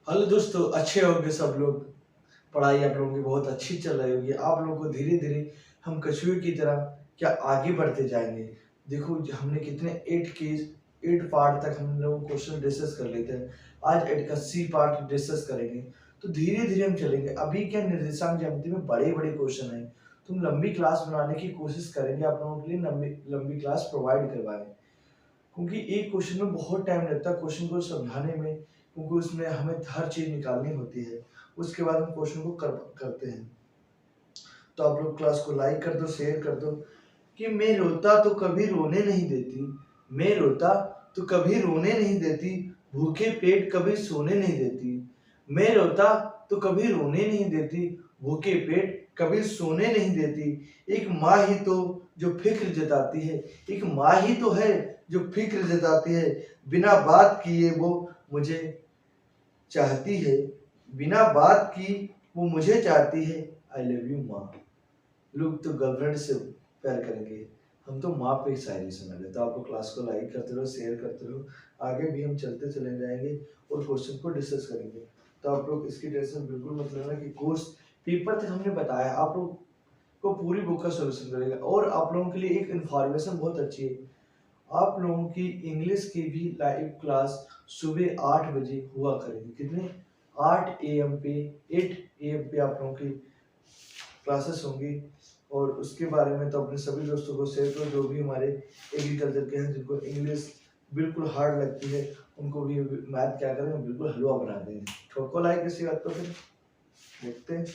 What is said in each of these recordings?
Hello दोस्तों, अच्छे होंगे सब लोग। पढ़ाई आप लोगों की बहुत अच्छी चल रही होगी। आप लोगों को धीरे धीरे हम कछुए की तरह क्या आगे बढ़ते जाएंगे। देखो हमने कितने 8 पार्ट तक हम लोग क्वेश्चन डिस्कस कर लेते हैं। आज 8 का सी पार्ट डिस्कस करेंगे। तो धीरे धीरे हम चलेंगे। अभी क्या निर्देशांक ज्यामिति में बड़े बड़े क्वेश्चन हैं। तुम लंबी क्लास बनाने की कोशिश करेंगे, आप लोगों के लिए लंबी लंबी क्लास प्रोवाइड करवाएं, क्योंकि एक क्वेश्चन में बहुत टाइम लगता है क्वेश्चन को समझाने में, क्योंकि उसमें हमें हर चीज निकालनी होती है। उसके बाद हम क्वेश्चन को करते हैं। तो आप लोग क्लास को लाइक कर दो, शेयर कर दो। कि मैं रोता तो कभी रोने नहीं देती, मैं रोता तो कभी रोने नहीं देती, भूखे पेट कभी सोने नहीं देती। मैं रोता तो कभी रोने नहीं देती, भूखे पेट कभी सोने नहीं देती। एक माँ ही तो जो फिक्र जताती है, एक माँ ही तो है जो फिक्र जताती है। बिना बात किए वो मुझे चाहती है, बिना बात की वो मुझे चाहती है। आई लव यू माँ। लोग तो गर्लफ्रेंड से प्यार करेंगे, हम तो माँ पे शायरी सुना रहे। तो आप लोग क्लास को लाइक करते रहो, शेयर करते रहो। आगे भी हम चलते चले जाएंगे और क्वेश्चन को डिस्कस करेंगे। तो आप लोग इसकी टेंशन बिल्कुल मत लेना कि कोर्स पेपर तक हमने बताया, आप लोग को पूरी बुक का सोल्यूशन करेगा। और आप लोगों के लिए एक इन्फॉर्मेशन बहुत अच्छी है, आप लोगों की इंग्लिश की भी लाइव क्लास सुबह 8 बजे हुआ करेगी। कितने? 8 AM पे, 8 AM पे आप लोगों की क्लासेस होंगी। और उसके बारे में तो अपने सभी दोस्तों को शेयर करो, जो भी हमारे एग्रीकल्चर के हैं, जिनको इंग्लिश बिल्कुल हार्ड लगती है, उनको भी मैथ क्या करें, बिल्कुल हलवा बना देंगे। ठोको लाइक इसी बात को। फिर देखते हैं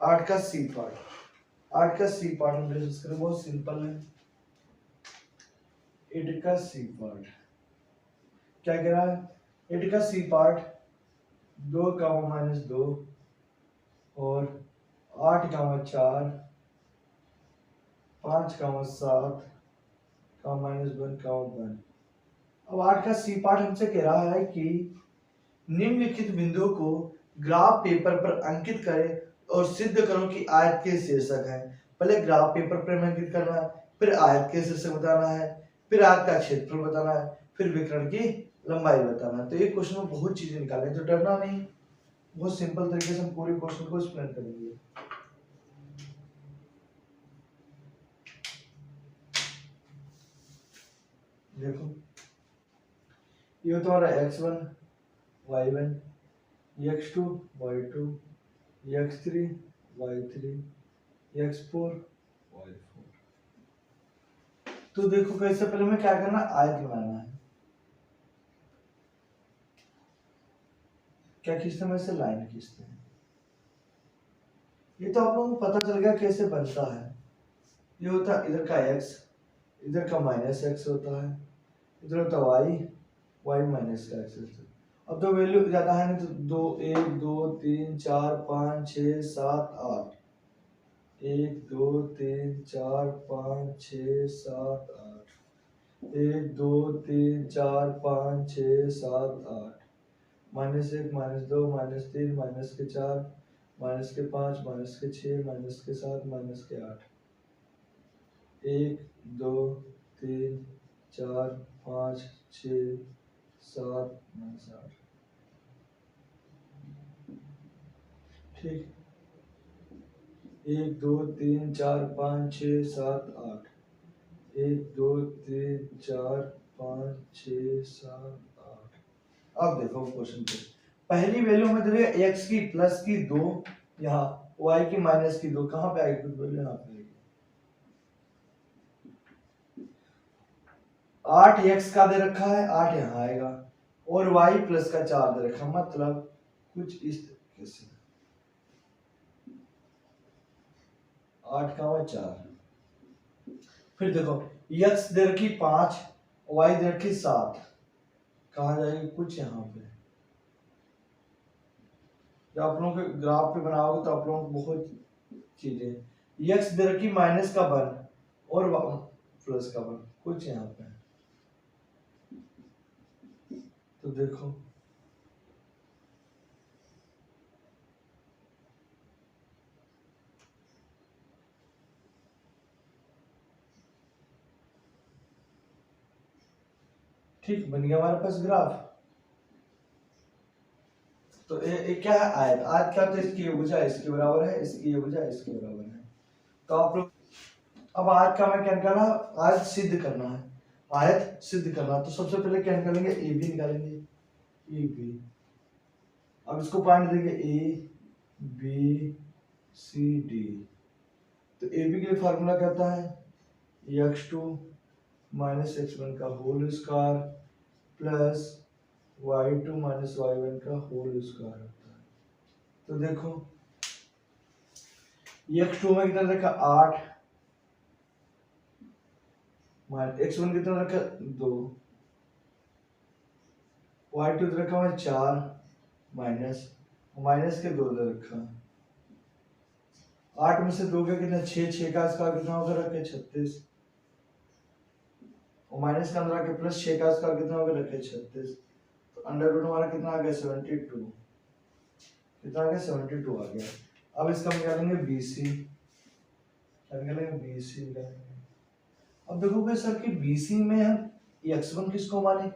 8 का सी पार्ट। 8 का सी पार्ट हम डिस्कस करें, बहुत सिंपल है। 8 का सी पार्ट क्या कह रहा है? 8 का सी पार्ट 2, -2 और 8, 4, 5, 7, -1, 1। अब 8 का सी पार्ट हमसे कह रहा है कि निम्नलिखित बिंदुओं को ग्राफ पेपर पर अंकित करें और सिद्ध करो कि आयत के शीर्षक है। पहले ग्राफ पेपर पर हमें अंकित करना है, फिर आयत के शीर्षक बताना है, फिर आयत का क्षेत्रफल बताना है, फिर विकर्ण की लंबाई बताना है। तो एक क्वेश्चन में बहुत चीजें निकालनी, तो डरना नहीं। बहुत सिंपल तरीके से हम पूरे क्वेश्चन को एक्सप्लेन करेंगे। देखो ये तुम्हारा x1 y1, x2 y2, x3 y3, x4 y4। तो देखो कैसे, पहले हमें क्या करना, आयत बनाना है। क्या खींचते हैं? वैसे लाइन खींचते हैं। ये तो आप लोगों को पता चल गया कैसे बनता है। ये होता है इधर का x, इधर का -x होता है, इधर होता y, y -x होता है। अब तो वैल्यू ज्यादा है नहीं, तो 1 2 3 4 5 6 7 8, 1 2 3 4 5 6 7 8, 1 2 3 4 5 6 7 8, -1 -2 -3 -4 -5 -6 -7 -8, 1 2 3 4 5 6 7 -8। ठीक, 1 2 3 4 5 6 7 8, 1 2 3 4 5 6 7 8। अब देखो क्वेश्चन पे पहली वैल्यू में दे दिया x की प्लस की 2, यहाँ y की माइनस की 2। कहाँ पे आएगी वैल्यू? यहाँ पे आएगी। 8x का दे रखा है, 8 यहाँ आएगा, और y प्लस का 4 दे रखा, मतलब कुछ इस तरीके से 8 का 4। फिर देखो x दे रखी 5, y दे रखी 7। कहाँ जाएगी? कुछ यहाँ पे। जब आप लोगों के ग्राफ पे बनाओगे तो आप लोगों को बहुत चीजें। x दे रखी -1 और +1, कुछ यहाँ पे। तो देखो ठीक बन गया हमारे पास ग्राफ। तो ये क्या है, आयत। आयत क्या होता है, इसकी ये भुजा इसके बराबर है, इसकी ये भुजा इसके बराबर है। तो आप लोग अब आयत का हमें क्या निकालना, आयत सिद्ध करना है, आयत सिद्ध करना। तो सबसे पहले क्या निकालेंगे, ए बी निकालेंगे, ए बी। अब इसको पॉइंट देंगे ए बी सी डी। तो ए बी के लिए फार्मूला क्या होता है, x2 माइनस x1 का whole square plus y2 minus y1 का होल स्क्वायर होता है। तो देखो x2 में कितना रखा 8, x1 कितना रखा 2, y2 रखा हुआ 4 माइनस माइनस के 2 रखा, 8 में से 2 का कितना 6, 6 का स्क्वायर कितना होगा रखे 36, और माइनस का अंदर आके प्लस 6 का स्क्वायर कितना होगा रखे 36। तो अंडर रूट हमारा कितना आ गया 72, कितना आ गया 72 आ गया। अब इसका हम निकालेंगे BC, क्या निकालेंगे BC निकालेंगे। अब देखोगे सर कि BC में हम x1 किसको माने,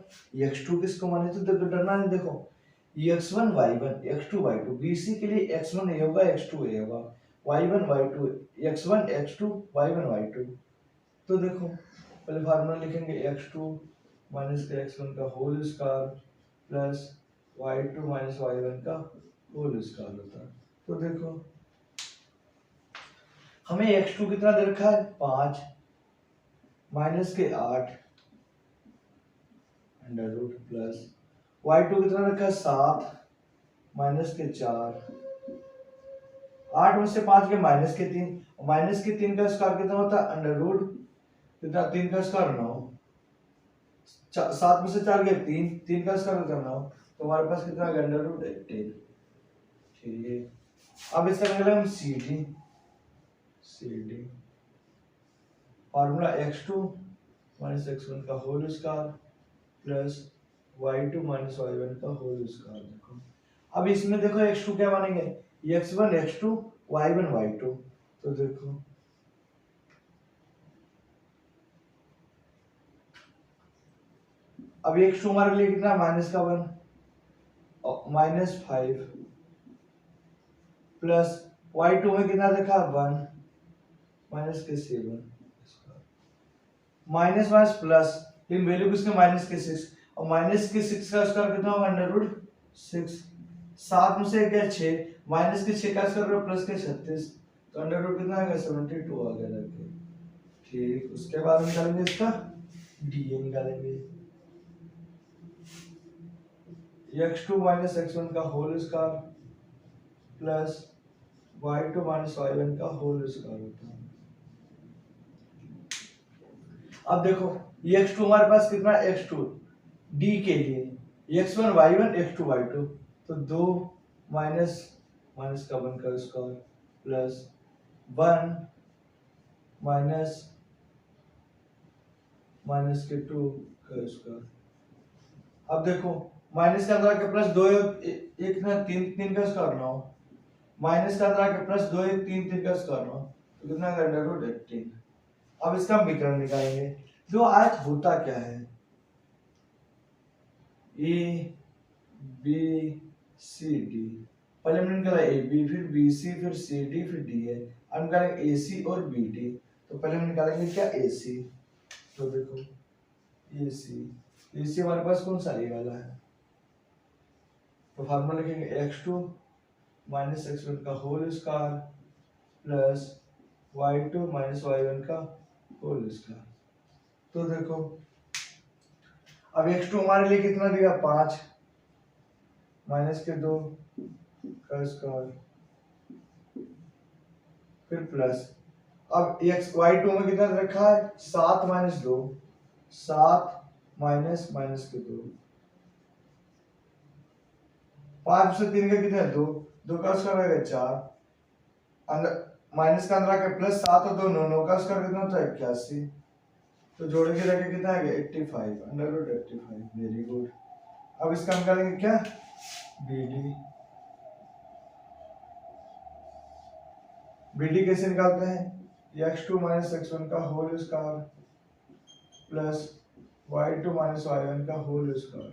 x2 किसको माने, तो देखो डरना नहीं, देखो x1 y1 x2 y2, BC के लिए x1 a होगा x2 a होगा, y1 y2 x1 x2 y1 y2। तो देखो पहले फार्मूला लिखेंगे x2 माइनस का x1 का whole square plus y2 minus y1 का होल स्क्वायर होता है। तो देखो हमें x2 कितना दे रखा है 5 माइनस के 8 अंडर रूट प्लस y2 कितना रखा है 7 माइनस के 4, 8 में से 5 के माइनस के 3, माइनस के 3 का स्क्वायर कितना होता है अंडर रूट कितना 3 का स्क्वायर 9, 7 में से 4 गए 3, 3 का स्क्वायर होता है 9, तो हमारे पास कितना है अंडर रूट 18। ठीक है, अब इसका निकालें हम CD formula x2 minus x1 का whole square plus y2 minus y1 का होल स्क्वायर। देखो अब इसमें देखो x2 क्या मानेंगे, x1 x2 y1 y2। तो देखो अब x2 हमारे लिए कितना माइनस का 1 माइनस 5 प्लस y2 में कितना देखा 1 माइनस के 7, माइनस माइनस प्लस, लेकिन वैल्यू किसके माइनस के 6, और माइनस के 6 का स्क्वायर कितना होगा अंडर रूट 6, 7 में से क्या 6 माइनस के 6 का स्क्वायर प्लस के 36, तो अंडर रूट कितना आएगा 72 आ गया रखे। ठीक, उसके बाद निकालेंगे इसका डीए निकालेंगे, x2 माइनस x1 का whole square plus y2 minus y1 का होल स्क्वायर होता है। अब देखो ये x2 हमारे पास कितना x2 d के लिए x1 y1 x2 y2, तो 2 माइनस माइनस का 1 का स्क्वायर प्लस 1 माइनस माइनस के 2 का स्क्वायर। अब देखो माइनस का अंदर के प्लस 2 एक ना 3 3 का स्क्वायर 9, माइनस का अंदर के प्लस 2 1 3 3 का स्क्वायर 9, तो कितना आएगा अंडर रूट 18। अब इसका हम विकर्ण निकालेंगे। जो आयत होता क्या है, ए बी सी डी, पहले हमने निकाला ए बी फिर बी सी फिर सी डी फिर डी है, अब निकालेंगे ए सी और बी डी। तो पहले हम निकालेंगे क्या ए सी, तो देखो ए सी हमारे पास कौन सा ए वाला है, तो फार्मूला लिखेंगे x2 माइनस x1 का whole square plus y2 minus y1 का होल स्क्वायर। तो देखो अब x2 हमारे लिए कितना देगा 5 माइनस के 2 का स्क्वायर फिर प्लस, अब y2 में कितना रखा है 7 माइनस 2, 7 माइनस माइनस के 2, 5 से 3 का कितना है 2, 2 का स्क्वायर आएगा 4, अंदर माइनस का अंदर आके प्लस 7 और 2 9 का स्क्वायर कितना होता है 81, तो जोड़ के रखे कितना आ गया 85 अंडर रूट 85। Very good. अब इसका निकालेंगे क्या बीडी कैसे निकालते हैं, x2 माइनस x1 का whole square plus y2 minus y1 का होल स्क्वायर।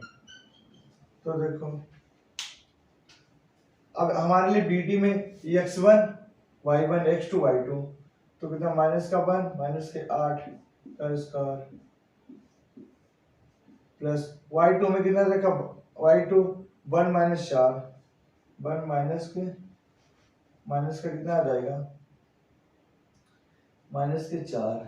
तो देखो अब हमारे लिए बी डी में x1 y1 x2 y2 तो कितना माइनस का 1 माइनस के 8 का स्क्वायर प्लस y2 में कितना देखा y2 1 माइनस 4 1 माइनस का कितना आ जाएगा माइनस के 4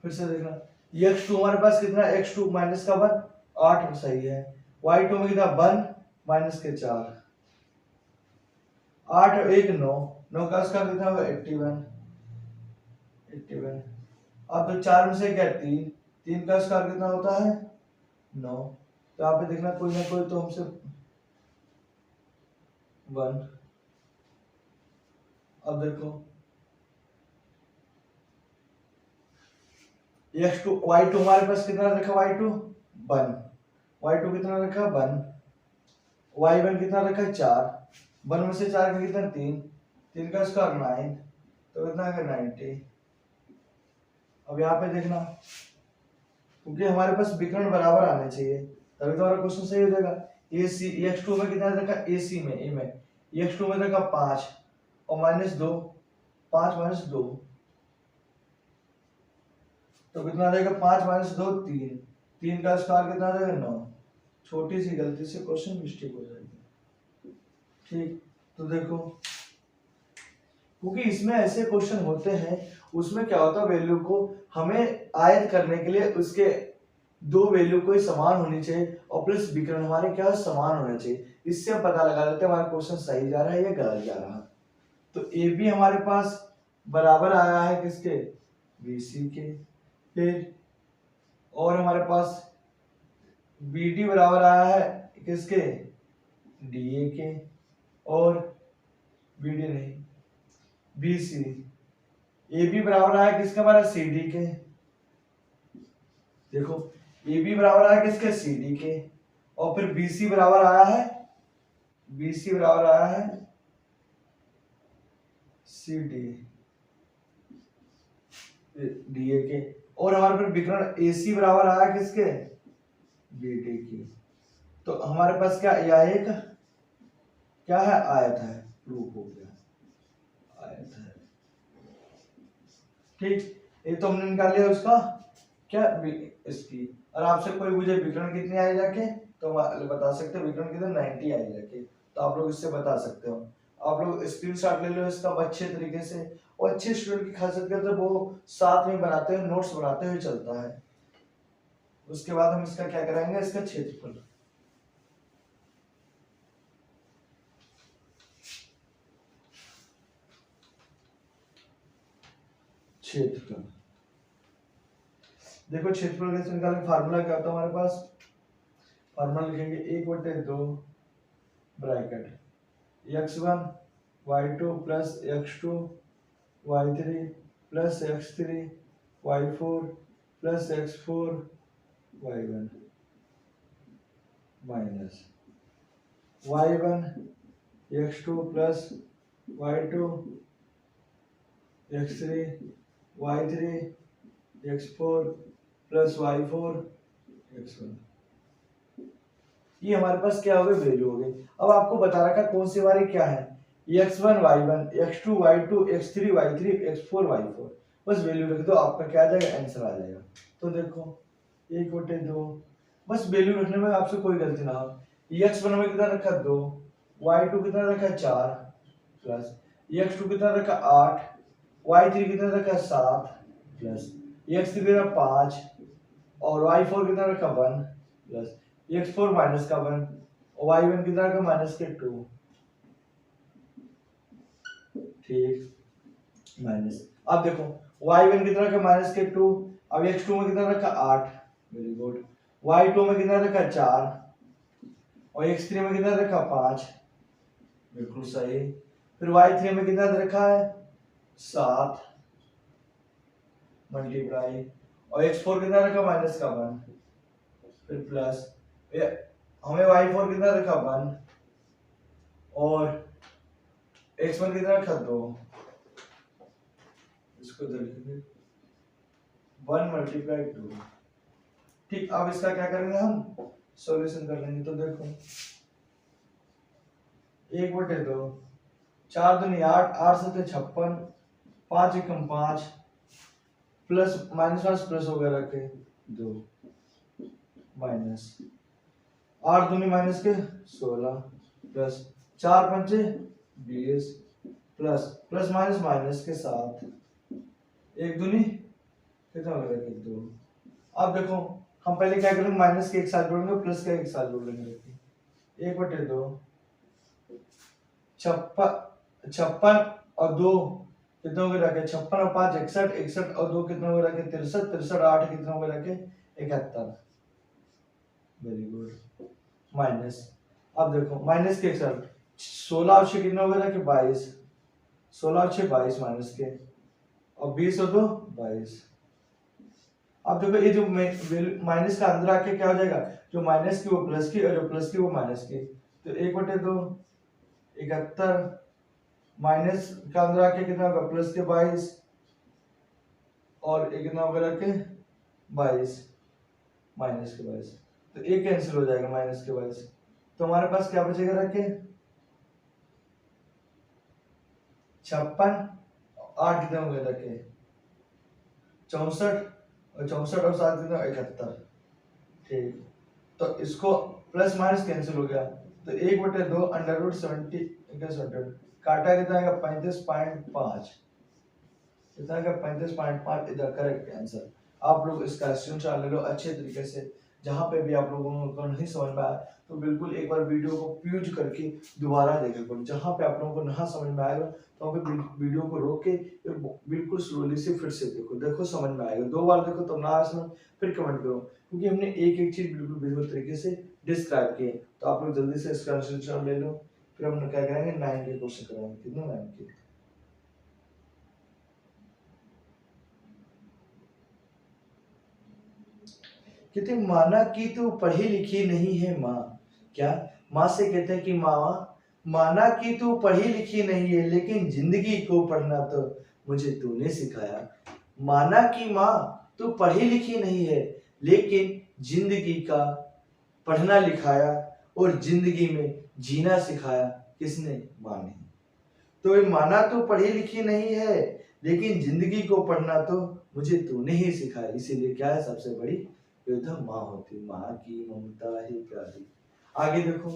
फिर से देखना x2 हमारे पास कितना x2 माइनस का 1 8 सही है y2 में कितना 1 माइनस के 4 8 और 1 9 9 का स्क्वायर कितना होगा 81 अब तो 4 में से क्या 3 3 का स्क्वायर कितना होता है 9 तो यहाँ पे देखना कोई ना कोई तो हमसे 1 अब देखो x2 y2 हमारे पास कितना रखा y2 1 y2 कितना रखा 1 y1 कितना रखा 4 1 में से 4 का कितना 3 3 का स्क्वायर 9 तो कितना है 90 अब यहाँ पे देखना क्योंकि हमारे पास विकर्ण बराबर आने चाहिए तभी तो हमारा क्वेश्चन सही हो जाएगा AC x2 में कितना रखा AC में A में x2 में रखा 5 और -2 5 - 2 तो कितना रहेगा 5 - 2 3 3 का स्क्वायर कितना रहेगा 9 छोटी सी गलती से क्वेश्चन मिस्टेक हो जाएगी ठीक तो देखो क्योंकि इसमें ऐसे क्वेश्चन होते हैं उसमें क्या होता है वैल्यू को हमें आयत करने के लिए उसके दो वैल्यू कोई समान होनी चाहिए और प्लस विकर्ण हमारे क्या समान होना चाहिए इससे हम पता लगा लेते हैं हमारा क्वेश्चन सही जा रहा है या गलत जा रहा है तो ए बी हमारे पास बराबर आया है किसके BC के फिर और हमारे पास BD बराबर आया है किसके DA के और BD नहीं BC AB बराबर आया किसके हमारा CD के देखो AB बराबर आया किसके CD के और फिर BC बराबर आया है CD DA के और हमारे पर विकर्ण AC बराबर आया किसके BD की तो हमारे पास क्या यह एक क्या है आयत है प्रूफ हो गया आयत है ठीक ये तो हमने निकाल लिया उसका क्या इसकी और आपसे कोई मुझे विकर्ण कितनी आई जाके तो बता सकते हो विकर्ण कितने 90 आई जाके तो आप लोग इससे बता सकते हो आप लोग स्क्रीनशॉट ले लो इसका अच्छे तरीके से और अच्छे स्टूडेंट की खासियत क्या है वो साथ में बनाते हैं नोट्स बनाते हुए चलता है उसके बाद हम इसका क्या कराएंगे इसका क्षेत्रफल देखो क्षेत्रफल कैसे निकालेंगे फार्मूला क्या होता है हमारे पास फार्मूला लिखेंगे 1/2 bracket x1 y2 plus x2 y3 plus x3 y4 plus x4 y1 minus y1 x2 plus y2 x3 y3 x4 plus y4 x1 ये हमारे पास क्या हो गई वैल्यू हो गई अब आपको बता रखा कौन सी वाली क्या है x1 y1 x2 y2 x3 y3 x4 y4 बस वैल्यू रख दो आपका क्या आ जाएगा आंसर आ जाएगा तो देखो 1/2 बस वैल्यू रखने में आपसे कोई गलती ना हो x1 में कितना रखा 2 y2 कितना रखा 4 प्लस x2 कितना रखा 8 y3 कितना रखा 7 प्लस x3 कितना 5 और y4 कितना रखा 1 प्लस x4 माइनस का 1 और y1 कितना रखा माइनस के 2 ठीक माइनस अब देखो y1 कितना रखा माइनस के 2 अब x2 में कितना रखा 8 वेरी गुड y2 में कितना रखा 4 और x3 में कितना रखा 5 बिल्कुल सही फिर y3 में कितना रखा है 7 मल्टीप्लाई और x4 कितना रखा माइनस का 1 फिर प्लस हमें y4 कितना रखा 1 और x1 कितना रखा 2 इसको लिखेंगे 1 × 2 ठीक अब इसका क्या करेंगे हम सॉल्यूशन कर लेंगे तो देखो 1/2, 4 दूनी 8, 8 7 56, 5 एकम 5, प्लस माइनस माइनस प्लस वगैरह के 2, माइनस 8 दूनी माइनस के 16, प्लस 4 पंचे 20, प्लस प्लस माइनस माइनस के 7, 1 दूनी कितना हो गया कि 2। अब देखो हम पहले क्या करेंगे, माइनस के एक साथ जोड़ेंगे, प्लस का एक साथ जोड़ेंगे। 1/2, 56 और 2 कितना हो गया, 56 और 5 61, 61 और 2 कितना हो गया, 63, 63 8 कितना हो गया, 71। Very good. माइनस, अब देखो माइनस के एक साथ 16 और 6 कितना हो गया, 22, 16 और 6 22 माइनस के, और 20 और 2 22। अब देखो ये जो माइनस का अंदर आके क्या हो जाएगा, जो माइनस की वो प्लस की और जो प्लस की वो माइनस की, तो 1/2 71, माइनस का अंदर आके कितना होगा, प्लस के 22, और एक कितना होगा रखे 22, माइनस के 22, तो एक कैंसिल हो जाएगा माइनस के 22, तो हमारे पास क्या बचेगा रखे 56, 8 कितने हो गए रखे 64, और 64 और 7 कितना 71। ठीक, तो इसको प्लस माइनस कैंसिल हो गया, तो 1/2 √70 काटा कितना आएगा 35.5, कितना का 35.5 इधर करेक्ट आंसर। आप लोग इसका स्क्रीनशॉट ले लो अच्छे तरीके से। जहां पे भी आप लोगों को नहीं समझ में आया तो बिल्कुल एक बार वीडियो को पॉज करके दोबारा देखा करो। जहां पे आप लोगों को ना समझ में आएगा तो आप वीडियो को रोक के बिल्कुल स्लोली से फिर से देखो, देखो समझ में आएगा। 2 बार देखो तब ना समझ फिर कमेंट करो, क्योंकि हमने एक एक चीज बिल्कुल बिल्कुल तरीके से डिस्क्राइब की है। तो आप लोग जल्दी से इसका स्क्रीनशॉट ले लो, फिर हम क्या करेंगे 9 के क्वेश्चन कराएंगे। कितने 9 के, कहते माना कि तू पढ़ी लिखी नहीं है माँ। क्या, माँ से कहते हैं कि माँ माना कि तू पढ़ी लिखी नहीं है लेकिन जिंदगी को पढ़ना तो मुझे तूने सिखाया। माना कि माँ तू पढ़ी लिखी नहीं है लेकिन जिंदगी का पढ़ना लिखाया, और जिंदगी में जीना सिखाया किसने, माँ ने। तो ये माना तो पढ़ी लिखी नहीं है लेकिन जिंदगी को पढ़ना तो मुझे तूने ही सिखाया, इसीलिए क्या है सबसे बड़ी योद्धा माँ होती, माँ की ममता ही प्यारी। आगे देखो,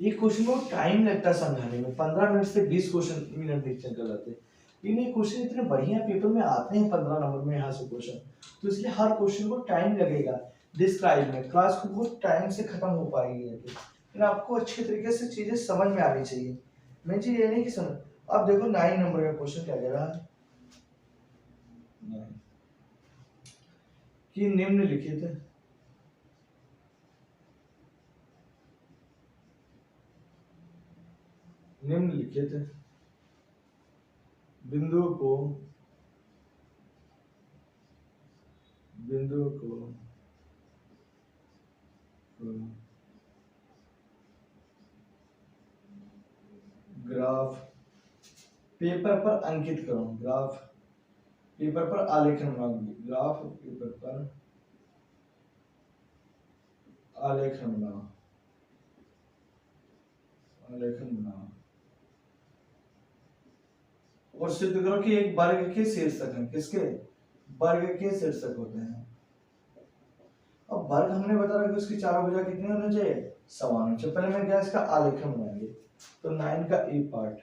ये क्वेश्चन को टाइम लगता है समझाने में, 15 मिनट से 20 मिनट निकल जाते हैं। इन्हें क्वेश्चन इतने बढ़िया पेपर में आते हैं 15 नंबर में यहाँ से क्वेश्चन, तो इसलिए हर क्वेश्चन को टाइम लगेगा डिस्क्राइब में। क्लास को बहुत टाइम से खत्म हो पाएगी, लेकिन आपको अच्छे तरीके से चीजें समझ में आनी चाहिए। मैं चीज ये नहीं कि समझ। अब देखो 9 नंबर का क्वेश्चन क्या कह रहा है कि निम्नलिखित निम्नलिखित बिंदु को ग्राफ पेपर पर अंकित करो। ग्राफ पेपर पर आलेखन बनाओगे, ग्राफ पेपर पर आलेखन बनाओ, आलेखन बनाओ, और सिद्ध करो कि एक वर्ग के शीर्षक हैं। किसके, वर्ग के शीर्षक होते हैं। अब वर्ग हमने बता रखा कि उसकी चारों भुजा कितनी होनी चाहिए, समान होनी चाहिए। पहले मैं क्या इसका आलेखन बनाएंगे, तो 9 का ए पार्ट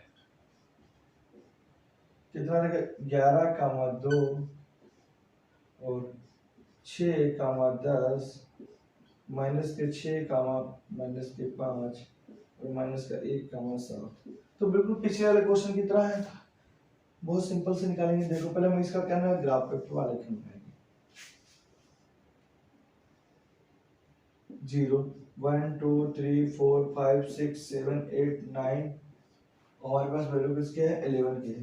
कितना रहेगा 11,2 और 6,10 माइनस के 6 माइनस के 5 और माइनस का 1,7। तो बिल्कुल पिछले वाले क्वेश्चन की तरह है, बहुत सिंपल से निकालेंगे। देखो पहले हम इसका क्या है ग्राफ पेपर वाले बनाएंगे। 0 1 2 3 4 5 6 7 8 9, हमारे पास वैल्यू किसके है 11 के,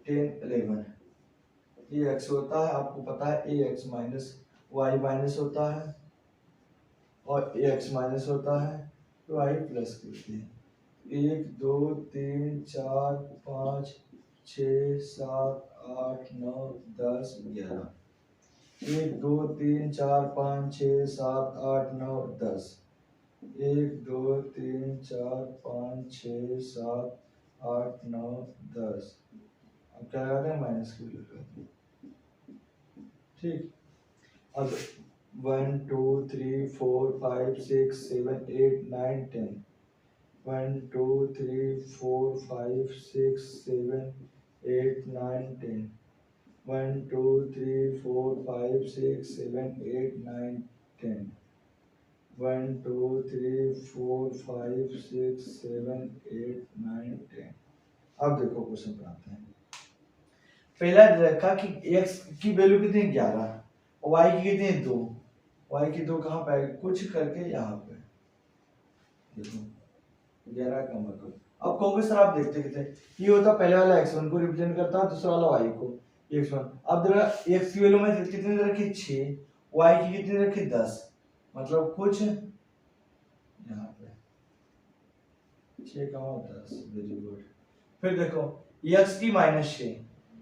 10 11। ये x होता है, आपको पता है ए एक्स माइनस वाई माइनस होता है, और ए एक्स माइनस होता है वाई प्लस करते हैं। 1 2 3 4 5 6 7 8 9 10 11। 1 2 3 4 5 6 7 8 9 10। 1 2 3 4 5 6 7 8 9 10। अब क्या लगाते हैं, माइनस की वैल्यू लगाते हैं। ठीक, अब 1 2 3 4 5 6 7 8 9 10। 1 2 3 4 5 6 7 8 9 10। 1 2 3 4 5 6 7 8 9 10। 1 2 3 4 5 6 7 8 9 10। अब देखो क्वेश्चन पर आते हैं। पहला रखा कि x की वैल्यू कितनी 11 और y की कितनी 2। y की 2 कहाँ पे, कुछ करके यहाँ पे देखो 11 का मतलब। अब कहोगे सर आप देखते कितने, ये होता पहले वाला x1 को रिप्रेजेंट करता है, दूसरा वाला y को x1। अब देखो x की वैल्यू में कितनी रखी 6, y की कितनी रखी 10, मतलब कुछ यहाँ पे 6 का 10। Very good. फिर देखो x की -6,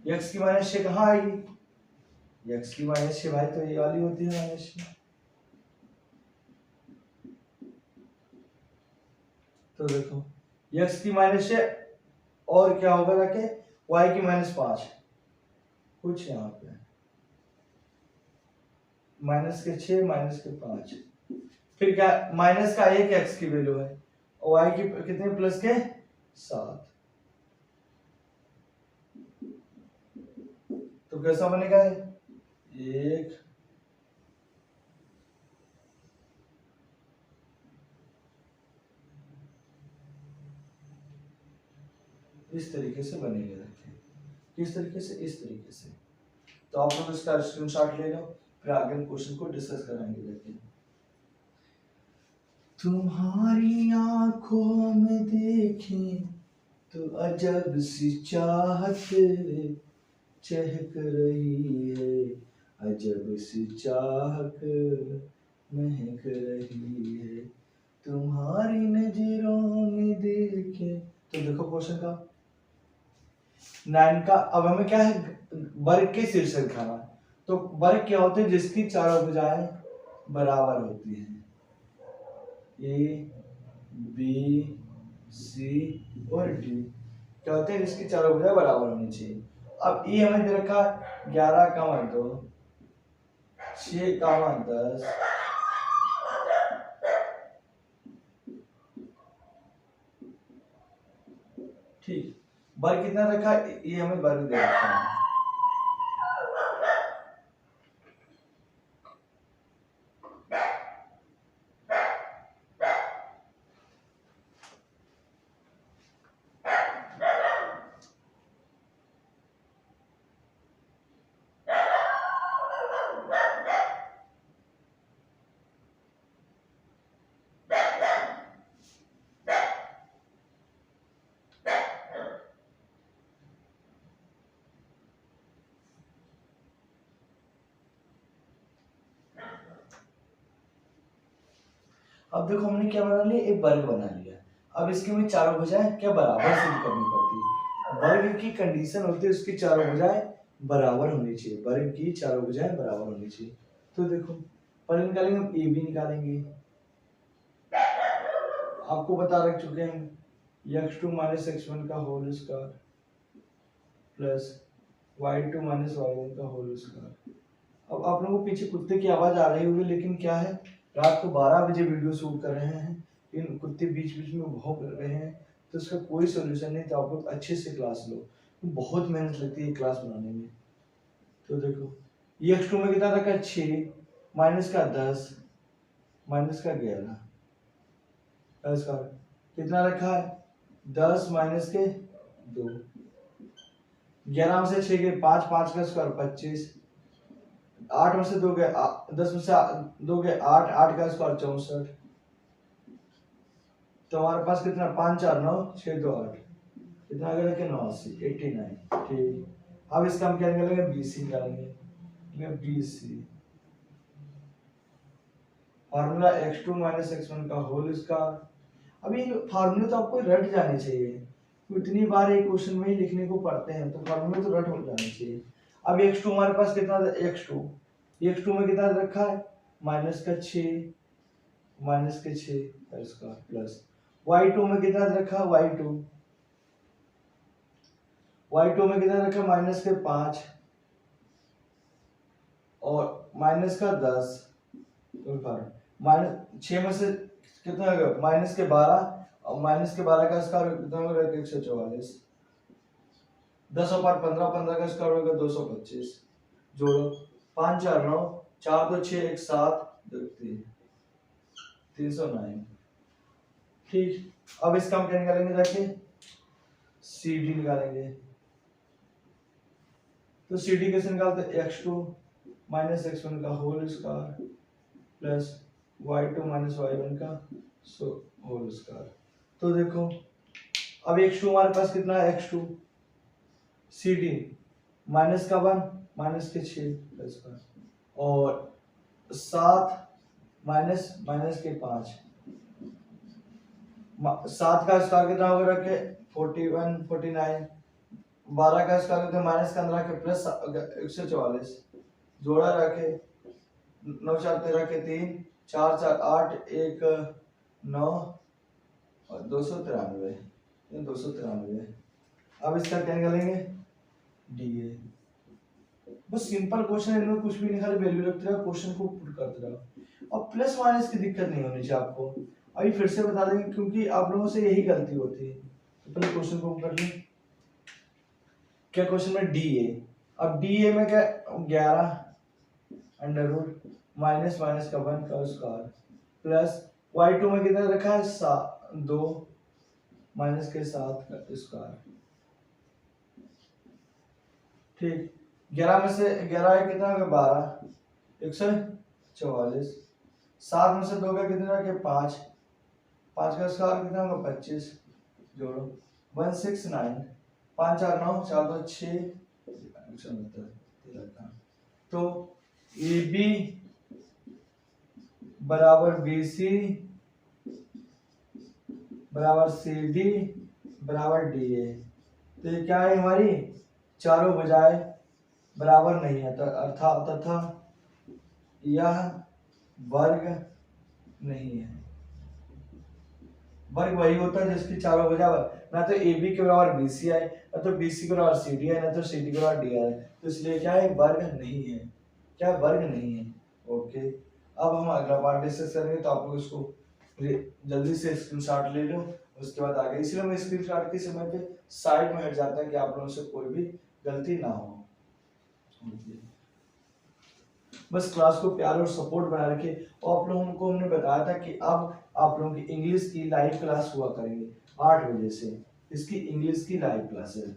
x की -6 कहाँ आएगी, x की -6 भाई तो ये वाली होती है -6। तो देखो x की -6 और क्या होगा जाके y की -5, कुछ यहाँ पे -6 -5। फिर क्या, माइनस का 1 x की वैल्यू है और y की कितने प्लस के 7। तो कैसा बनेगा 1 इस तरीके से बनेगा। देखिए किस तरीके से, इस तरीके से। तो आप लोग इसका स्क्रीनशॉट ले लो, फिर आगे हम क्वेश्चन को डिस्कस कराएंगे। देखिए तुम्हारी आंखों में देखें तो अजब सी चाहत चहक रही है, अजब सी चाहत महक रही है, तुम्हारी नजरों में देखे। तो देखो क्वेश्चन का 9 का, अब हमें क्या है, वर्ग के शीर्षक दिखाना। तो वर्ग क्या होते हैं, जिसकी चारों भुजाएं बराबर होती हैं, ए बी सी और डी क्या होते हैं, जिसकी चारों भुजाएं बराबर होनी चाहिए। अब ये हमें दे रखा 11 का मान 2, 6 का मान 10, ठीक। वर्ग कितना रखा, ये हमें वर्ग दे रखा है। अब देखो हमने क्या बना लिया, एक वर्ग बना लिया। अब इसके में चारों भुजाएं क्या बराबर सिद्ध करनी पड़ती है। वर्ग की कंडीशन होती है उसकी चारों भुजाएं बराबर होनी चाहिए, वर्ग की चारों भुजाएं बराबर होनी चाहिए। तो देखो पहले निकालेंगे हम ए बी निकालेंगे, आपको बता रख चुके हैं x2 - x1 का whole square plus y2 - y1 का होल स्क्वायर। अब आप लोगों को पीछे कुत्ते की आवाज आ रही होगी, लेकिन क्या है, रात को 12 बजे वीडियो शूट कर रहे हैं, इन कुत्ते बीच बीच में भौंक रहे हैं, तो इसका कोई सोल्यूशन नहीं। तो आप लोग अच्छे से क्लास लो, बहुत मेहनत लगती है क्लास बनाने में। तो देखो ये x2 में कितना रखा है 6 माइनस का 10 माइनस का 11 इसका कितना रखा है 10 माइनस के 2, 11 में से 6 के 5, 5 का स्क्वायर 25, 8 में से 2 गए 10 में से 2 गए 8, 8 का स्क्वायर 64। तो हमारे पास कितना 5 4 9 6 2 8, कितना आ गया कि 89 89। ठीक, अब इसका हम क्या निकालेंगे, BC निकालेंगे। BC फार्मूला x2 - x1 का होल स्क्वायर। अब ये फार्मूले तो आपको रट जाने चाहिए, तो इतनी बार एक क्वेश्चन में ही लिखने को पड़ते हैं, तो फार्मूले तो रट हो जाने चाहिए। अब x2 हमारे पास कितना था, x2 एक्स टू में कितना रखा है माइनस का 6 स्क्वायर प्लस वाई टू में कितना रखा है वाई टू में कितना रखा माइनस के 5 और माइनस का 10 माइनस 6 में से कितना होगा माइनस के 12 और माइनस के 12 का स्क्वायर कितना होगा 144 10 और 5 15 15 का स्क्वायर होगा 225 जोड़ो 5 4 9 4 2 6 1 7 2 3 309 ठीक। अब इसका हम क्या निकालेंगे जाके सी डी निकालेंगे। तो सी डी कैसे निकालते हैं x2 माइनस x1 का whole square plus y2 minus y1 का होल स्क्वायर। तो देखो अब x2 हमारे पास कितना है x2 सी डी माइनस का 1 माइनस के 6 स्क्वायर और 7 माइनस माइनस के 5 7 का स्क्वायर कितना होगा रखे 41 49 12 का स्क्वायर कितना माइनस का 15 के प्लस 144 जोड़ा रखे 9 4 13 के 3 4 4 8 1 9 और 293 अब इसका क्या निकालेंगे डीए। बस सिंपल क्वेश्चन है, इनमें कुछ भी नहीं, खाली वैल्यू रखते रहो, क्वेश्चन को पुट करते रहो और प्लस माइनस की दिक्कत नहीं होनी चाहिए आपको। अभी फिर से बता देंगे क्योंकि आप लोगों से यही गलती होती है। तो पहले क्वेश्चन को कर लें। क्या क्वेश्चन में डी ए, अब डी ए में क्या 11 अंडर रूट माइनस माइनस का 1 का स्क्वायर प्लस y2 में कितना रखा है 2 माइनस के 7 का स्क्वायर। ठीक 11 में से 11 है कितना होगा 12 144 7 में से 2 का कितना है 5 5 का स्क्वायर कितना होगा 25 जोड़ो 169 5 4 9 4 2 6 तो ए बी बराबर बी सी बराबर सी डी बराबर डी ए। तो ये क्या है हमारी चारों बजाय बराबर नहीं है अर्थात तथा यह वर्ग नहीं है। वर्ग वही होता है जिसकी चारों बजाय ना तो ए बी के बराबर बी सी आए ना तो बी सी के बराबर सी डी आए ना तो सी डी के बराबर डी आए। तो इसलिए क्या है वर्ग नहीं है, क्या वर्ग नहीं है। ओके अब हम अगला पार्ट डिस्कस करेंगे, तो आप लोग इसको जल्दी से स्क्रीनशॉट ले लो, उसके बाद आगे। इसलिए मैं स्क्रीनशॉट के समय पे साइड में हट जाता है कि आप लोगों से कोई भी गलती ना हो। बस क्लास को प्यार और सपोर्ट बना रखे। और आप लोगों को हमने बताया था कि अब आप लोगों की इंग्लिश की लाइव क्लास हुआ करेंगे 8 बजे से। इसकी इंग्लिश की लाइव क्लास है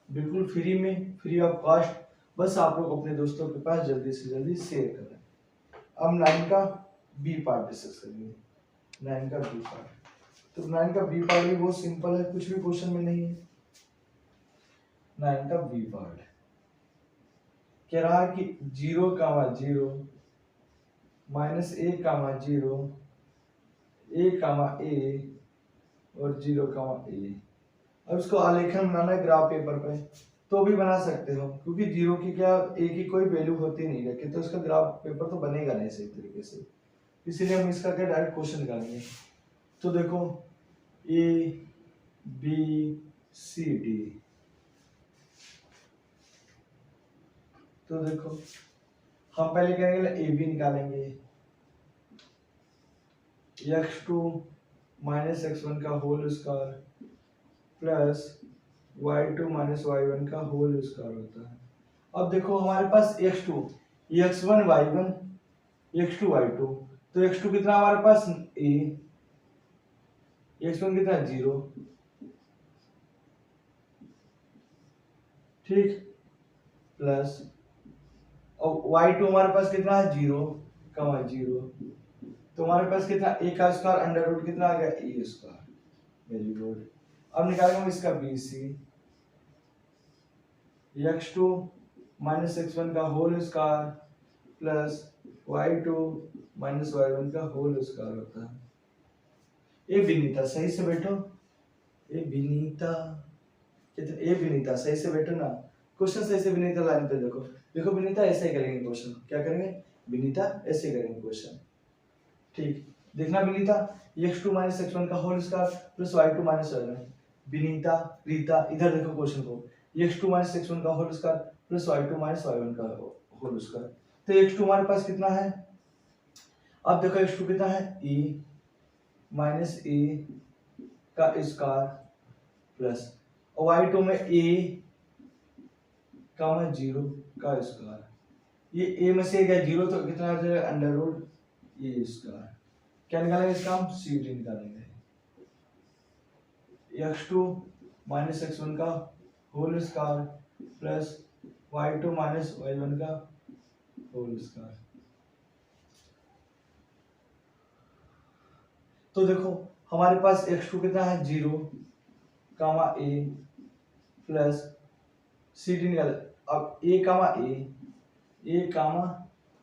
बिल्कुल फ्री में, फ्री ऑफ कॉस्ट। बस आप लोग अपने दोस्तों के पास जल्दी से जल्दी शेयर करें। अब 9 का बी पार्ट डिस्कस करेंगे। 9 का बी पार्ट, तो 9 का बी पार्ट भी बहुत सिंपल है, कुछ भी क्वेश्चन में नहीं है। 9 का बी पार्ट कह रहा है कि 0, 0 माइनस a, 0 a, a और 0, a। अब इसको आलेखन बनाना है ग्राफ पेपर पे, तो भी बना सकते हो क्योंकि 0 की क्या a की कोई वैल्यू होती नहीं रखी, तो इसका ग्राफ पेपर तो बनेगा नहीं सही तरीके से। इसीलिए हम इसका क्या डायरेक्ट क्वेश्चन निकालेंगे। तो देखो a b c d, तो देखो हम पहले क्या करेंगे ए बी निकालेंगे। x2 माइनस x1 का whole square plus y2 minus y1 का होल स्क्वायर होता है। अब देखो हमारे पास x2 x1 y1 x2 y2, तो x2 कितना हमारे पास a, x1 कितना 0, ठीक प्लस और y2 हमारे पास कितना है 0, 0, तो हमारे पास कितना a का स्क्वायर अंडर रूट कितना आ गया a स्क्वायर। Very good. अब निकालेंगे इसका BC, x2 माइनस x1 का whole square plus y2 minus y1 का होल स्क्वायर होता है। ए विनीता सही से बैठो, ए विनीता, कितने ए विनीता सही से बैठो ना, क्वेश्चन ऐसे विनीता लाइन पे देखो, देखो विनीता ऐसे ही करेंगे क्वेश्चन, क्या करेंगे विनीता ऐसे करेंगे क्वेश्चन। ठीक, देखना विनीता x2 माइनस x1 का whole square plus y2 minus y1। Vinita Rita इधर देखो क्वेश्चन को, x2 माइनस x1 का whole square plus y2 minus y1 का होल स्क्वायर। तो x2 हमारे पास कितना है, अब देखो x2 कितना है a माइनस a का स्क्वायर प्लस y2 में a का 0 का स्क्वायर, ये a में से गया 0 तो कितना आ जाएगा अंडर रूट a स्क्वायर। क्या निकालेंगे इसका हम सी डी निकालेंगे, x2 माइनस x1 का whole square plus y2 minus y1 का होल स्क्वायर। तो देखो हमारे पास x2 कितना है 0 कामा a प्लस सी डी निकाल, अब a कामा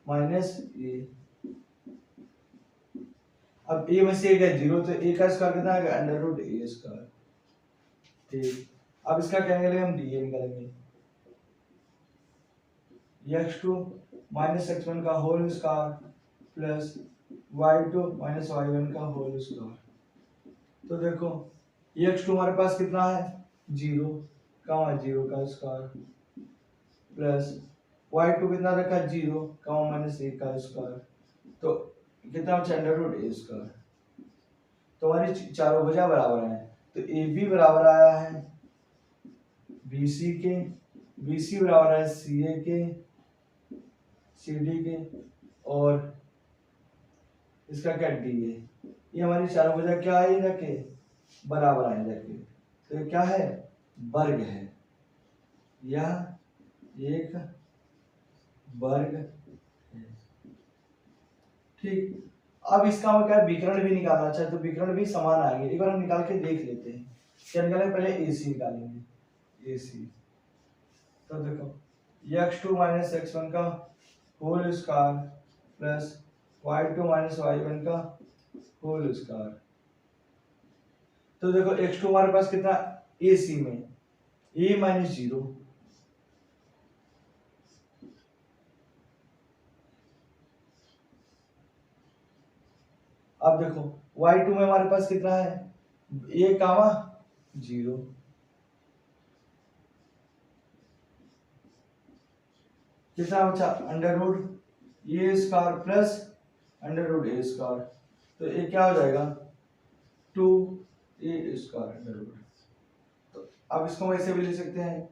माइनस a, अब a में से गया 0 तो a का स्क्वायर कितना आएगा अंडर रूट a स्क्वायर। ठीक, अब इसका क्या निकालेंगे हम dA निकालेंगे, x2 माइनस x1 का whole square plus y2 minus y1 का होल स्क्वायर। तो देखो x2 हमारे पास कितना है 0 कामा 0 का स्क्वायर प्लस y2 कितना रखा 0 कामा माइनस 1 का स्क्वायर, तो कितना बचा अंडर रूट a स्क्वायर। तो हमारी चारों भुजा बराबर हैं, तो AB बराबर आया है BC के, BC बराबर है CA के, CD के, और इसका क्या DA। ये हमारी चारों भुजा क्या आई रखे बराबर आई रखे, तो ये क्या है वर्ग है, यह एक वर्ग है। ठीक, अब इसका हम क्या विकर्ण भी निकालना चाहे तो विकर्ण भी समान आएंगे, एक बार हम निकाल के देख लेते हैं। क्या निकालेंगे, पहले AC निकालेंगे, AC। तो देखो x2 माइनस x1 का whole square plus y2 minus y1 का होल स्क्वायर। तो देखो x2 हमारे पास कितना AC में a माइनस 0, अब देखो y2 में हमारे पास कितना है a कामा 0, कितना बचा under root a square plus under root a square, तो ये क्या हो जाएगा 2a स्क्वायर अंडर रूट। तो अब इसको हम ऐसे भी लिख सकते हैं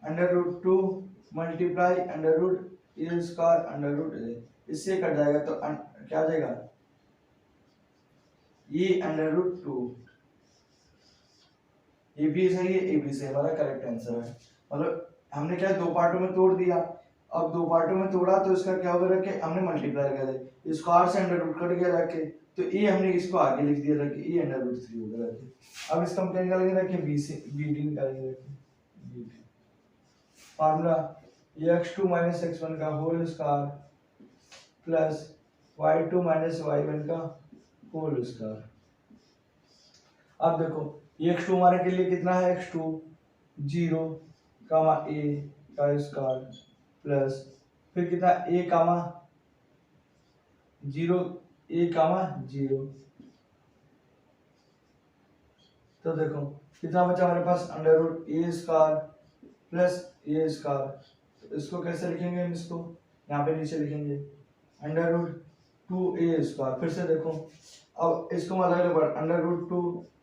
under root 2 multiply under root a square under root a, इससे कट जाएगा तो क्या आ जाएगा ये अंडर रूट 2। ये भी सही है, ए भी सही, हमारा करेक्ट आंसर है। मतलब हमने क्या दो पार्टों में तोड़ दिया, अब दो पार्टों में तोड़ा तो इसका क्या होगा रखे हमने मल्टीप्लाई कर दिया, स्क्वायर से अंडर रूट कट गया रखे, तो ए हमने इसको आगे लिख दिया रखे ए अंडर रूट 3 होगा रखे। अब इसका हम क्या निकालेंगे रखे बी से बी डी निकालेंगे रखे B D. Formula x2 minus x1 का whole square plus y2 minus y1 का होल स्क्वायर। अब देखो x2 हमारे के लिए कितना है x2 0 कामा a का स्क्वायर प्लस फिर कितना a कामा 0 a कामा 0, तो देखो कितना बचा हमारे पास under root a square plus a square. तो इसको कैसे लिखेंगे हम, इसको यहाँ पे नीचे लिखेंगे अंडर रूट 2a स्क्वायर। फिर से देखो अब इसको हम अलग अलग under root 2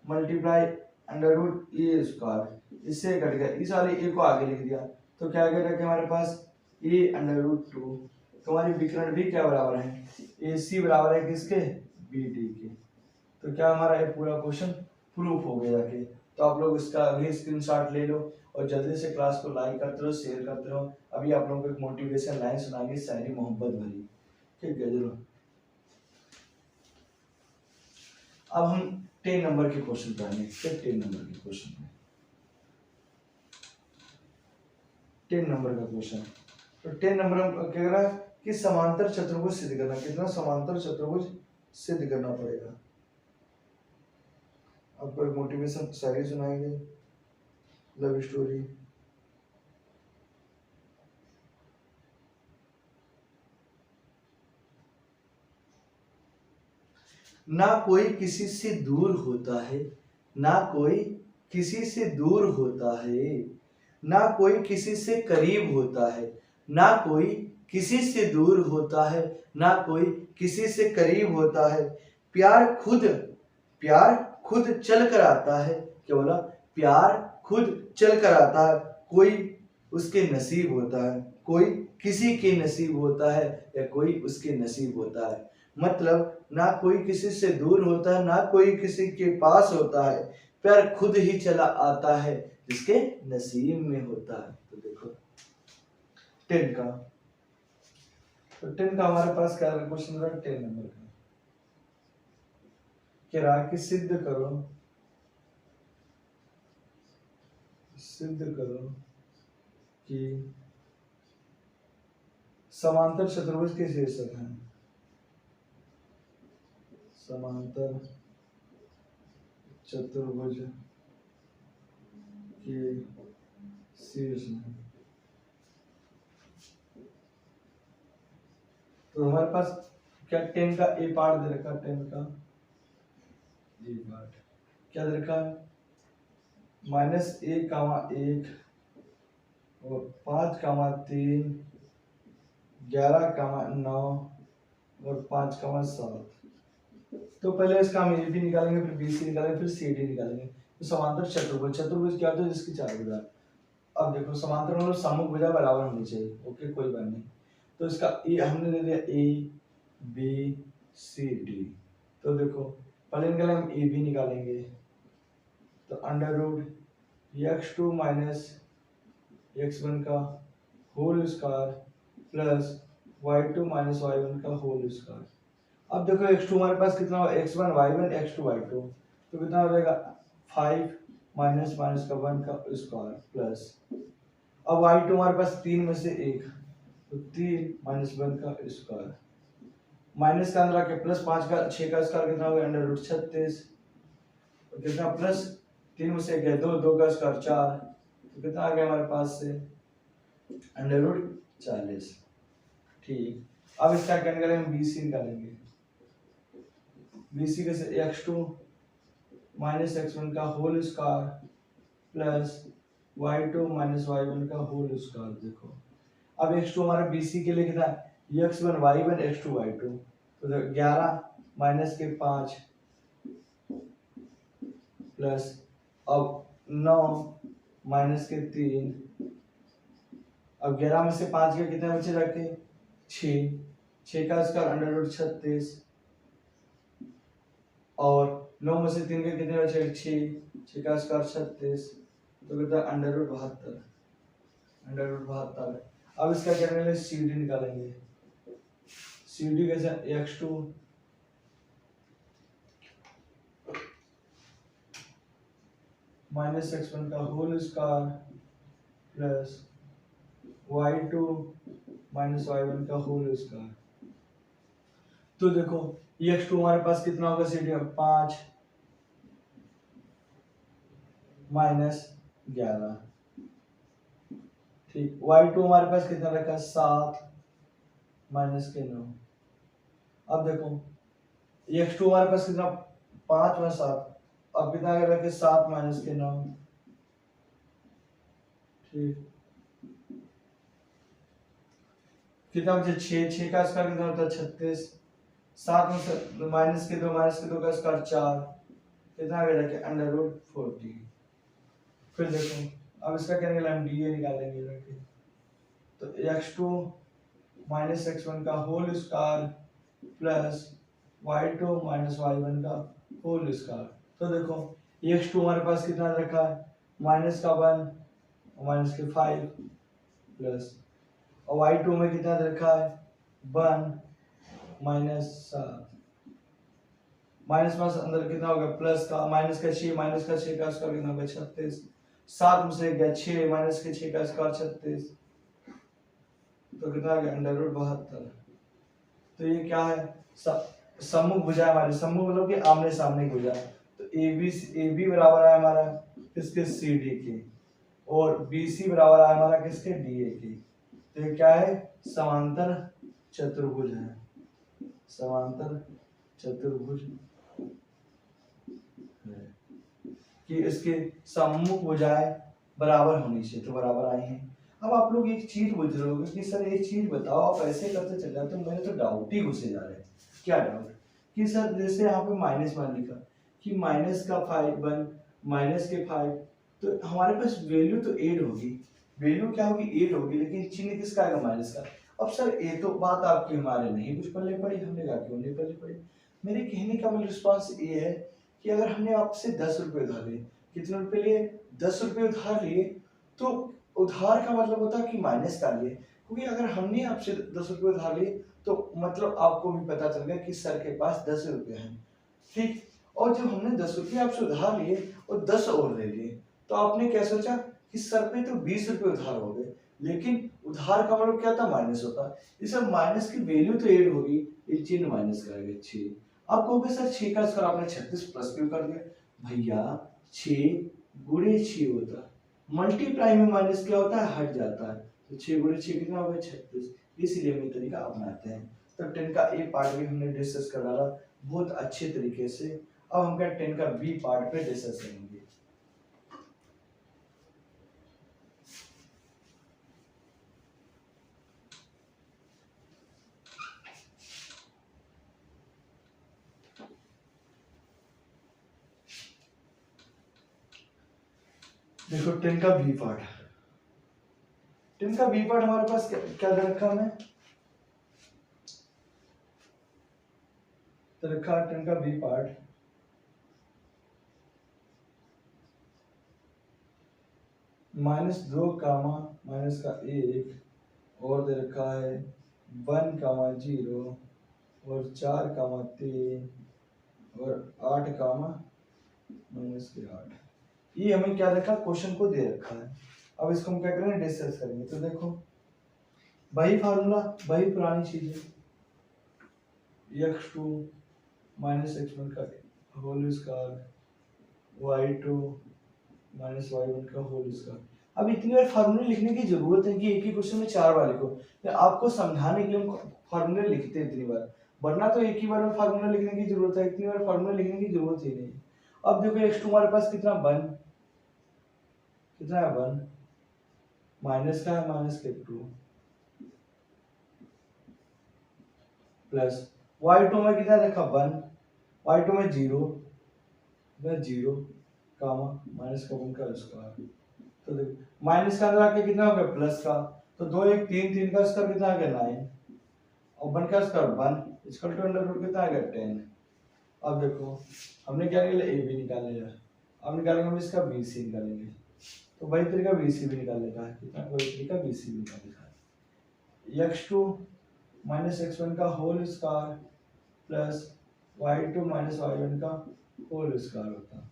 multiply under root A square, इससे कट गया, इस वाले ए को आगे लिख दिया, तो क्या आगे रखे हमारे पास ए अंडर रूट 2। तो हमारी विकर्ण भी क्या बराबर है ए सी बराबर है किसके बी डी के। तो क्या हमारा ये पूरा क्वेश्चन प्रूफ हो गया जाके। तो आप लोग इसका अभी स्क्रीनशॉट ले लो और जल्दी से क्लास को लाइक करते रहो, शेयर करते रहो। अभी आप लोगों को एक मोटिवेशन लाइन सुनाएंगे शायरी मोहब्बत भरी, ठीक है जरूर। अब हम 10 नंबर के क्वेश्चन पढ़ेंगे, 10 नंबर के क्वेश्चन में 10 नंबर का क्वेश्चन। तो 10 नंबर हम क्या कर रहा है कि समांतर चतुर्भुज सिद्ध करना, कितना समांतर चतुर्भुज सिद्ध करना पड़ेगा। आपको एक मोटिवेशन शायरी सुनाएंगे, लव स्टोरी। ना कोई किसी से दूर होता है, ना कोई किसी से दूर होता है, ना कोई किसी से करीब होता है, ना कोई किसी से दूर होता है, ना कोई किसी से करीब होता है। प्यार खुद चल कर आता है। क्या बोला? प्यार खुद चल कर आता है, कोई उसके नसीब होता है, कोई किसी के नसीब होता है, या कोई उसके नसीब होता है। मतलब ना कोई किसी से दूर होता है, ना कोई किसी के पास होता है, प्यार खुद ही चला आता है जिसके नसीब में होता है। तो देखो 10 का, तो 10 का हमारे पास क्या क्वेश्चन था? 10 नंबर का कह रहा कि सिद्ध करो कि समांतर चतुर्भुज के शीर्षक हैं। समांतर चतुर्भुज के शीर्ष हैं। तो हमारे पास क्या 10 का ए पार्ट दे रखा, 10 का ए पार्ट क्या दे रखा है? -1, 1 और 5, 3, 11, 9 और 5, 7। तो पहले इसका हम ए भी निकालेंगे, फिर बी सी निकालेंगे, फिर सी डी निकालेंगे। तो समांतर चतुर्भुज, चतुर्भुज क्या होता है? जिसकी 4 भुजा। अब देखो समांतर मतलब सम्मुख भुजा बराबर होनी चाहिए। ओके, कोई बात नहीं। तो इसका ए हमने दे दिया, ए बी सी डी। तो देखो पहले निकालेंगे, हम ए बी निकालेंगे। तो √x2 - x1 का whole square plus y2 - y1 का होल स्क्वायर। अब देखो x2 हमारे पास कितना होगा? x1 y1 x2 y2। तो कितना हो जाएगा? 5 माइनस का 1 का स्क्वायर प्लस, अब y2 हमारे पास 3 में से 1, तो 3 - 1 का स्क्वायर, माइनस का अंदर आके प्लस 5 का 6 का स्क्वायर कितना होगा? √36। तो कितना प्लस 3 में से 2, 2 का स्क्वायर 4, तो कितना आ गया हमारे पास से? √40। ठीक, अब इसका क्या निकालेंगे? हम BC निकालेंगे। BC कैसे? x2 - x1 का whole square plus y2 - y1 का होल स्क्वायर। देखो अब x2 हमारे BC के लिए कितना है? x1 y1 x2 y2। तो 11 माइनस के 5 प्लस, अब 9 माइनस के 3, अब 11 में से 5 के कितने बचे जाके? 6, 6 का स्क्वायर √36 और 9 में से 3 के कितने बचे? 6, 6 का स्क्वायर 36, तो कितना? √72। अब इसका क्या करेंगे? CD निकालेंगे। CD कैसे? x2 - x1 का whole square plus y2 - y1 का होल स्क्वायर। तो देखो x2 हमारे पास कितना होगा? CD 5 - 11। ठीक, y2 हमारे पास कितना रखा? 7 माइनस के 9। अब देखो x2 हमारे पास कितना? 5 में 7, अब कितना रखे? 7 माइनस के 9। ठीक, कितना बचे? 6, 6 का स्क्वायर कितना होता है? 36, 7 में से माइनस के 2 का स्क्वायर 4, कितना आ गया जाके? √40। फिर देखो अब इसका क्या निकाला? हम DA निकालेंगे जाके। तो x2 - x1 का whole square plus y2 - y1 का होल स्क्वायर। तो देखो x2 हमारे पास कितना रखा है? -1 माइनस के 5 प्लस, और y2 में कितना रखा है? 1 - 7, माइनस माइनस अंदर कितना होगा? प्लस का, माइनस का 6 का 6 का स्क्वायर कितना होगा? 36, 7 में से गया 6 माइनस के 6 का स्क्वायर 36, तो कितना आ गया? √72। तो ये क्या है? सम्मुख भुजा हमारी, सम्मुख मतलब कि आमने सामने की भुजा। तो AB बराबर है हमारा किसके? CD के, और BC बराबर है हमारा किसके? DA के। तो ये क्या है? समांतर चतुर्भुज है, समांतर चतुर्भुज है कि इसके सम्मुख भुजाएं बराबर होनी चाहिए, तो बराबर आई हैं। अब आप लोग एक चीज पूछ रहे होगे कि सर एक चीज बताओ, आप ऐसे करते चल जाते हो, मेरे तो डाउट ही घुसे जा रहे हैं। क्या डाउट? कि सर जैसे यहाँ पे माइनस वन लिखा कि माइनस का 5 1 माइनस के 5, तो हमारे पास वैल्यू तो 8 होगी, वैल्यू क्या होगी 8 होगी, लेकिन चिन्ह किसका आएगा? माइनस का। अब सर ये तो बात आपकी हमारे नहीं कुछ पल्ले पड़ी, हमने कहा क्यों नहीं पल्ले पड़ी। मेरे कहने का मतलब रिस्पॉन्स ये है कि अगर हमने आपसे 10 रुपए उधार लिए, कितने रुपए लिए? 10 रुपए उधार लिए, तो उधार का मतलब होता है कि माइनस का लिए, क्योंकि अगर हमने आपसे 10 रुपए उधार लिए तो मतलब आपको भी पता चल गया कि सर के पास 10 रुपए हैं, ठीक। और जब हमने 10 रुपए आपसे उधार लिए और 10 और ले लिए, तो आपने क्या सोचा कि सर पे तो 20 रुपए उधार हो गए, लेकिन उधार का मतलब क्या था? माइनस होता। इस माइनस की वैल्यू तो 8 होगी, ये चिन्ह माइनस करेंगे 6। आप कहोगे सर 6 का स्क्वायर आपने 36 प्लस क्यों कर दिया? भैया 6 गुणे 6 होता है, मल्टीप्लाई में माइनस क्या होता है? हट जाता है, तो 6 गुणे 6 कितना होगा? 36। इसीलिए हम ये तरीका अपनाते हैं। तो 10 का ए पार्ट भी हमने डिस्कस कर डाला बहुत अच्छे तरीके से। अब हम क्या 10 का बी पार्ट पे डिस्कस करेंगे। देखो 10 का बी पार्ट, 10 का बी पार्ट हमारे पास क्या क्या दे रखा हमने? तो रखा 10 का बी पार्ट -2 कामा माइनस का 1, और दे रखा है 1 कामा 0 और 4 कामा 3 और 8 कामा माइनस के 8। ये हमें क्या रखा? क्वेश्चन को दे रखा है। अब इसको हम क्या करेंगे? डिस्कस करेंगे। तो देखो वही फार्मूला, वही पुरानी चीज है, x2 माइनस x1 का whole square y2 minus y1 का होल स्क्वायर। अब इतनी बार फार्मूले लिखने की जरूरत है कि एक ही क्वेश्चन में 4 बार लिखो? तो आपको समझाने के लिए हम फार्मूले लिखते हैं इतनी बार, वरना तो एक ही बार में फार्मूला लिखने की जरूरत है, इतनी बार फार्मूला लिखने की जरूरत ही नहीं। अब देखो x2 हमारे पास कितना 1, कितना है 1, माइनस का है माइनस के 2, प्लस y2 में कितना रखा 1, y2 में 0, 0 कामा माइनस का 1 का स्क्वायर। तो देखो माइनस का अंदर आके कितना हो गया? प्लस का, तो 2 1 3 3 का स्क्वायर कितना आ गया? 9, और 1 का स्क्वायर 1 इसका टू अंडर रूट कितना आ गया? 10। अब देखो हमने क्या निकाला? ए बी निकाल लिया। अब निकालेंगे हम इसका बी सी निकालेंगे, तो वही तरीका बी सी भी निकालने का है। कितना? वही तरीका बी सी भी निकालने का है। x2 माइनस x1 का whole square plus y2 minus y1 का होल स्क्वायर होता है।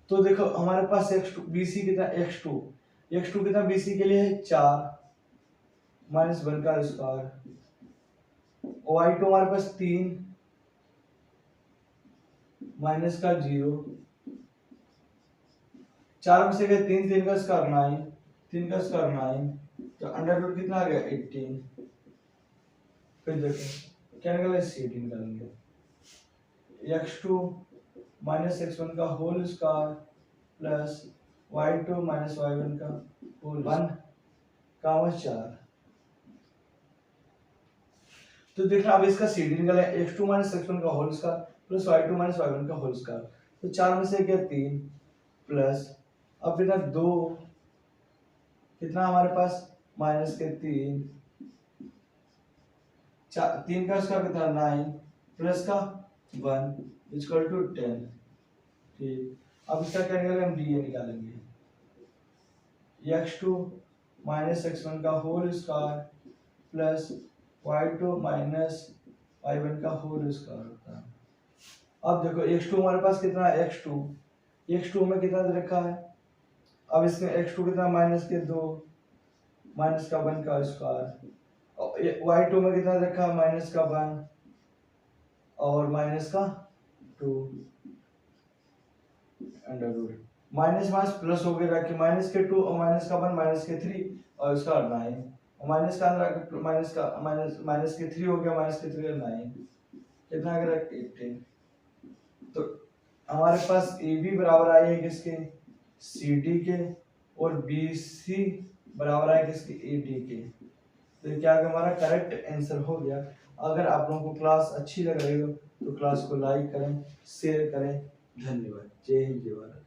तो देखो हमारे पास x2 bc कितना? x2 कितना bc के लिए है? 4 माइनस 1 का स्क्वायर, y2 हमारे पास 3 माइनस का 0, 4 में से गए 3 3 का स्क्वायर 9, 3 का स्क्वायर 9, तो अंडर रूट कितना आ गया? 18। फिर देखो क्या निकला? सी डी निकालेंगे। x2 माइनस x1 का whole square plus y2 minus y1 का होल 1 कामा 4। तो देखना अब इसका सी डी निकला है, x2 माइनस x1 का whole square plus y2 minus y1 का होल स्क्वायर, तो 4 में से क्या? 3 प्लस, अब कितना? 2, कितना हमारे पास? माइनस के 3, 3 का स्क्वायर कितना? 9 प्लस का 1 इक्वल टू 10। ठीक, अब इसका क्या निकालेंगे? हम डी निकालेंगे। x2 माइनस x1 का whole square plus y2 minus y1 का होल स्क्वायर होता है। अब देखो x2 हमारे पास कितना है? x2 में कितना दे रखा है? अब इसमें x2 कितना? माइनस के 2 माइनस का 1 का स्क्वायर, y2 में कितना रखा है? माइनस का 1 और माइनस का 2 under root, minus minus plus हो गया कि माइनस के 2 और माइनस का 1 माइनस के 3 और इसका 9, और माइनस का अंदर आके माइनस का माइनस के 3 हो गया, माइनस के 3 और 9 कितना आ गया? 18। तो हमारे पास ए बी बराबर आए हैं किसके, सी डी के, और बी सी बराबर आए किसके, ए डी के। तो क्या हमारा करेक्ट आंसर हो गया। अगर आप लोगों को क्लास अच्छी लग रही हो तो क्लास को लाइक करें, शेयर करें। धन्यवाद। जय हिंद, जय भारत।